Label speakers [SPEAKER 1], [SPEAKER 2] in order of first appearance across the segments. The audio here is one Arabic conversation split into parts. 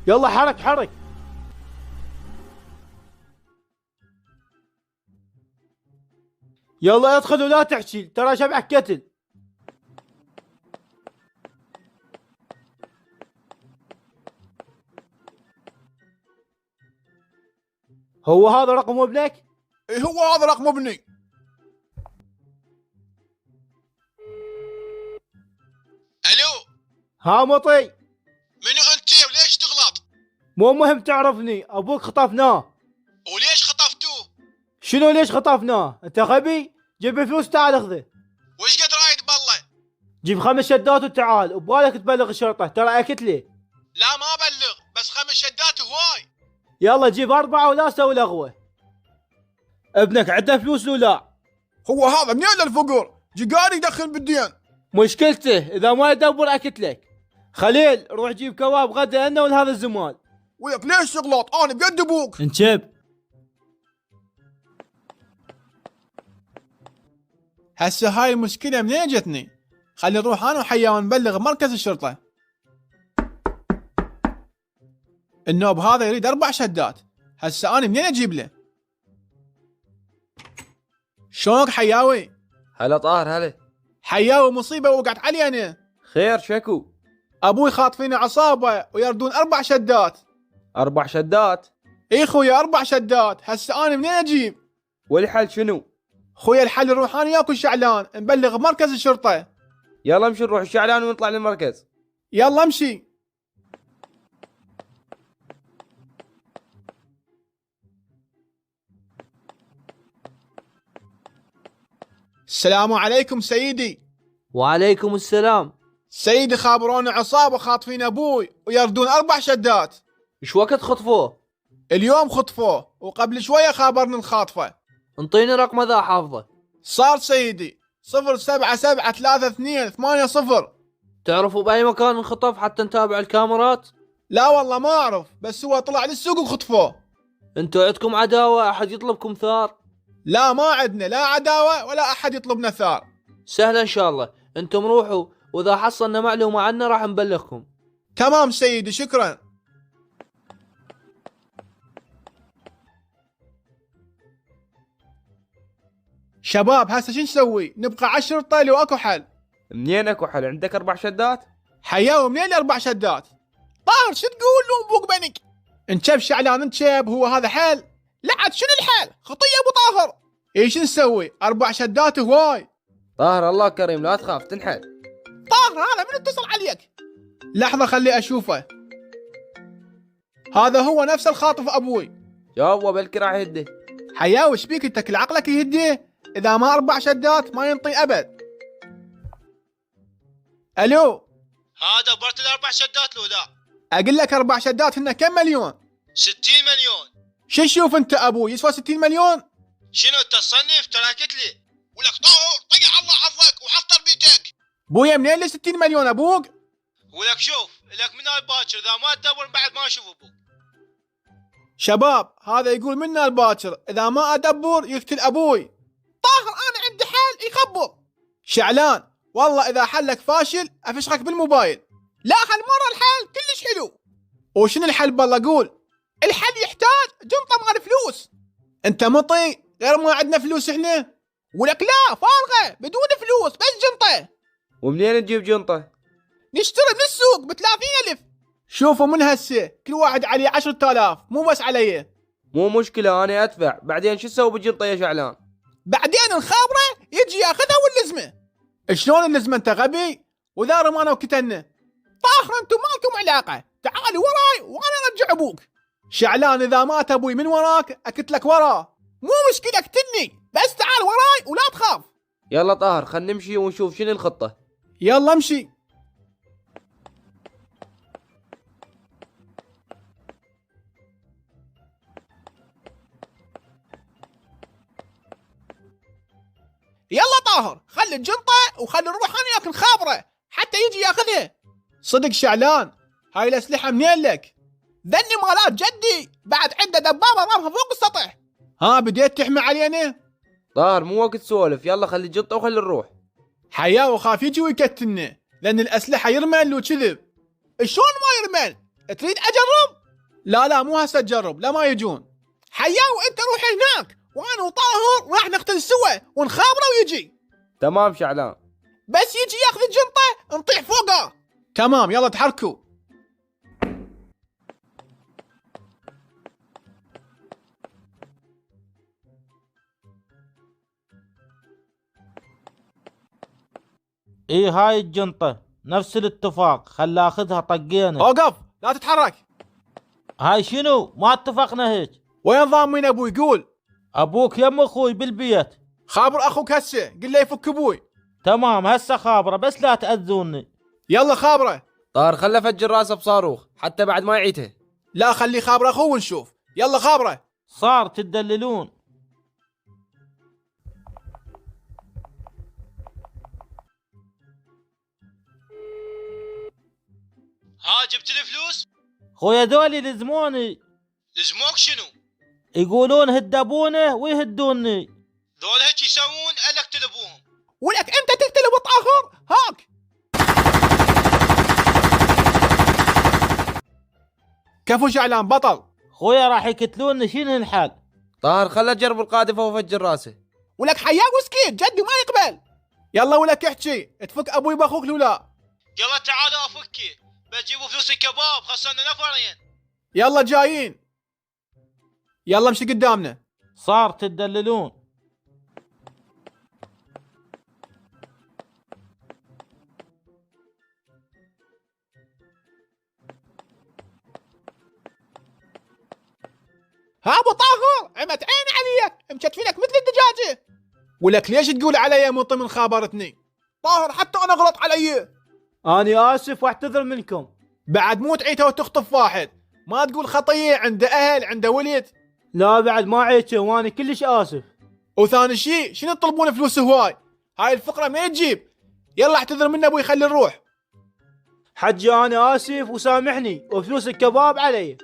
[SPEAKER 1] يلا حرك حرك. يلا ادخل ولا تحكي، ترى شبعك كتل. هو هذا رقم ابنك؟
[SPEAKER 2] ايه هو هذا رقم ابني.
[SPEAKER 3] الو،
[SPEAKER 1] ها مطي.
[SPEAKER 3] منو انت وليش تغلط؟
[SPEAKER 1] مو مهم تعرفني، ابوك خطفناه.
[SPEAKER 3] وليش خطفتوه؟
[SPEAKER 1] شنو ليش خطفناه؟ انت غبي؟ جيب فلوس تعال اخذه.
[SPEAKER 3] وش قد رايد بالله؟
[SPEAKER 1] جيب 5 شدات وتعال، وبالك تبلغ الشرطة، ترى اكت لي.
[SPEAKER 3] لا ما ابلغ، بس 5 شدات هواي.
[SPEAKER 1] يلا جيب 4 ولا سوي لغوة. ابنك عنده فلوس لو لا؟
[SPEAKER 2] هو هذا منين للفقر؟ جقاري يدخل بالدين.
[SPEAKER 1] مشكلته اذا ما يدبر اكت لك. خليل روح جيب كباب غدا لنا ولهذا الزمان.
[SPEAKER 2] وياك ليش تغلط؟ انا بقد ابوك.
[SPEAKER 1] انشب.
[SPEAKER 2] هسه هاي المشكلة منين جتني؟ خلي نروح انا وحياه نبلغ مركز الشرطة. النوب هذا يريد 4 شدات، هسه انا منين اجيب له؟ شلونك حياوي؟
[SPEAKER 4] هلا طاهر هلا.
[SPEAKER 2] حياوي مصيبة وقعت علي انا.
[SPEAKER 4] خير شكو؟
[SPEAKER 2] ابوي خاطفين عصابة ويردون 4 شدات.
[SPEAKER 4] 4 شدات؟
[SPEAKER 2] اي خويا 4 شدات، هسه انا منين اجيب؟
[SPEAKER 4] والحل شنو؟
[SPEAKER 2] خويا الحل نروح انا وياك شعلان نبلغ مركز الشرطة.
[SPEAKER 4] يلا امشي نروح الشعلان ونطلع للمركز.
[SPEAKER 2] يلا امشي. السلام عليكم سيدي.
[SPEAKER 1] وعليكم السلام.
[SPEAKER 2] سيدي خابرون عصابة خاطفين ابوي ويردون 4 شدات.
[SPEAKER 1] ايش وقت خطفوه؟
[SPEAKER 2] اليوم خطفوه وقبل شوية خابرني الخاطفة.
[SPEAKER 1] انطيني رقم ذا حافظه.
[SPEAKER 2] صار سيدي 0773280.
[SPEAKER 1] تعرفوا باي مكان انخطف حتى نتابع الكاميرات؟
[SPEAKER 2] لا والله ما اعرف، بس هو طلع للسوق وخطفوه.
[SPEAKER 1] انتوا عندكم عداوة، احد يطلبكم ثار؟
[SPEAKER 2] لا ما عندنا لا عداوة ولا احد يطلبنا ثار.
[SPEAKER 1] سهلة ان شاء الله، انتم روحوا واذا حصلنا معلومة عنه راح نبلغكم.
[SPEAKER 2] تمام سيدي شكرا. شباب هسه شو نسوي؟ نبقى على الشرطة لو اكو حل؟
[SPEAKER 4] منين اكو حل؟ عندك 4 شدات؟
[SPEAKER 2] حياو منين 4 شدات؟ طاهر شو تقول لهم بوق بنك؟ انشب شعلان انشب، هو هذا حل؟ لا عاد شنو الحل؟ خطية ابو طاهر. ايش نسوي؟ 4 شدات هواي.
[SPEAKER 4] طاهر الله كريم لا تخاف تنحل.
[SPEAKER 2] طاهر هذا من اتصل عليك؟ لحظة خلي اشوفه. هذا هو نفس الخاطف ابوي.
[SPEAKER 4] يابا بلكي راح يهده.
[SPEAKER 2] حياو ايش بيك انت كل عقلك يهديه؟ اذا ما 4 شدات ما ينطي ابد. الو.
[SPEAKER 3] هذا برت ال4 شدات لو لا؟
[SPEAKER 2] اقول لك 4 شدات هن كم مليون؟
[SPEAKER 3] 60 مليون.
[SPEAKER 2] شو تشوف انت ابوي يسوى 60 مليون؟
[SPEAKER 3] شنو انت تصنف تراكت لي؟ ولك طاهر طقع الله حظك وحط تربيتك.
[SPEAKER 2] بويا منين لي 60 مليون ابوك؟
[SPEAKER 3] ولك شوف لك من الباكر اذا ما تدور بعد ما اشوف ابوك.
[SPEAKER 2] شباب هذا يقول منا الباكر اذا ما ادبر يقتل ابوي. طاهر انا عندي حل يخبر. شعلان والله اذا حلك فاشل افشخك بالموبايل. لا هالمره الحل كلش حلو. وشنو الحل بالله قول؟ الحل يحتاج جنطه مال فلوس. انت مطي غير ما عندنا فلوس احنا؟ ولك لا فارغه بدون فلوس بس جنطه.
[SPEAKER 4] ومنين نجيب جنطة؟
[SPEAKER 2] نشتري من السوق ب30,000. شوفوا من هسه كل واحد عليه 10,000 مو بس علي.
[SPEAKER 4] مو مشكلة انا ادفع، بعدين شو تسوي بالجنطة يا شعلان؟
[SPEAKER 2] بعدين الخابره يجي ياخذها واللزمه. شلون اللزمه انت غبي؟ واذا رمانا وكتلنا؟ طاهر انتم مالكم علاقه، تعالوا وراي وانا ارجع ابوك. شعلان اذا مات ابوي من وراك اكتلك وراه. مو مشكله اقتلني بس تعال وراي ولا تخاف.
[SPEAKER 4] يلا طاهر خلنا نمشي ونشوف شنو الخطة.
[SPEAKER 2] يلا امشي. يلا طاهر خلي الجنطة وخلي نروح انا وياك الخابرة حتى يجي ياخذها. صدق شعلان هاي الاسلحة منين لك؟ ذني مالات جدي، بعد عنده دبابة ضربها فوق السطح. ها بديت تحمي علينا؟
[SPEAKER 4] طاهر مو وقت سولف، يلا خلي الجنطة وخلي نروح.
[SPEAKER 2] حياه وخاف يجي ويكتلنا لان الاسلحة يرمل وكذب. شلون ما يرمل؟ تريد اجرب؟ لا مو هسه تجرب، لا ما يجون. حياو انت روح هناك وانا وطاهر راح نقتل سوا ونخابره ويجي.
[SPEAKER 4] تمام شعلان.
[SPEAKER 2] بس يجي ياخذ الجنطه نطيح فوقه. تمام يلا تحركوا.
[SPEAKER 1] ايه هاي الجنطة نفس الاتفاق، خل اخذها طقينا.
[SPEAKER 2] اوقف لا تتحرك.
[SPEAKER 1] هاي شنو؟ ما اتفقنا هيك.
[SPEAKER 2] وين ضامن ابوي؟ قول.
[SPEAKER 1] ابوك يم اخوي بالبيت.
[SPEAKER 2] خابر اخوك هسه، قل له يفك ابوي.
[SPEAKER 1] تمام هسه خابره، بس لا تأذوني.
[SPEAKER 2] يلا خابره.
[SPEAKER 4] طاهر خله فجر راسه بصاروخ حتى بعد ما يعيته.
[SPEAKER 2] لا خلي خابر اخوه ونشوف. يلا خابره.
[SPEAKER 1] صار تدللون.
[SPEAKER 3] ها جبت الفلوس؟
[SPEAKER 1] خويا دولي لزموني.
[SPEAKER 3] لزموك شنو؟
[SPEAKER 1] يقولون هدبونه ويهدوني.
[SPEAKER 3] ذول هيك يسوون الك تلبوهم.
[SPEAKER 2] ولك انت تقتل ابو طاهر هاك. كفو شعلان بطل.
[SPEAKER 1] خويا راح يقتلوني، شنو الحل؟
[SPEAKER 4] طاهر خله جرب القاذفة وفجر راسه.
[SPEAKER 2] ولك حياك وسكيت جدي ما يقبل. يلا ولك احكي تفك ابوي باخوك لولا.
[SPEAKER 3] يلا تعالوا افكي، بجيبوا فلوس الكباب، خسرنا نفرين.
[SPEAKER 2] يلا جايين. يلا امشي قدامنا.
[SPEAKER 1] صار تدللون.
[SPEAKER 2] ها ابو طاهر عمت عين عليك مشتفينك مثل الدجاجه. ولك ليش تقول علي مو من خابرتني؟ طاهر حتى انا غلط علي.
[SPEAKER 1] اني اسف واعتذر منكم.
[SPEAKER 2] بعد مو تعيته وتخطف واحد، ما تقول خطيه عنده اهل عنده ولد.
[SPEAKER 1] لا بعد ما عيته واني كلش اسف.
[SPEAKER 2] وثاني شيء شنو تطلبون فلوس هواي؟ هاي الفقره ما تجيب. يلا اعتذر منا ابوي خلي نروح.
[SPEAKER 1] حجي انا اسف وسامحني وفلوس الكباب علي.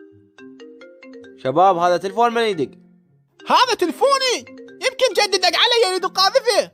[SPEAKER 4] شباب هذا تلفون من يدق.
[SPEAKER 2] هذا تلفوني، يمكن جددك علي يريد القاذفه.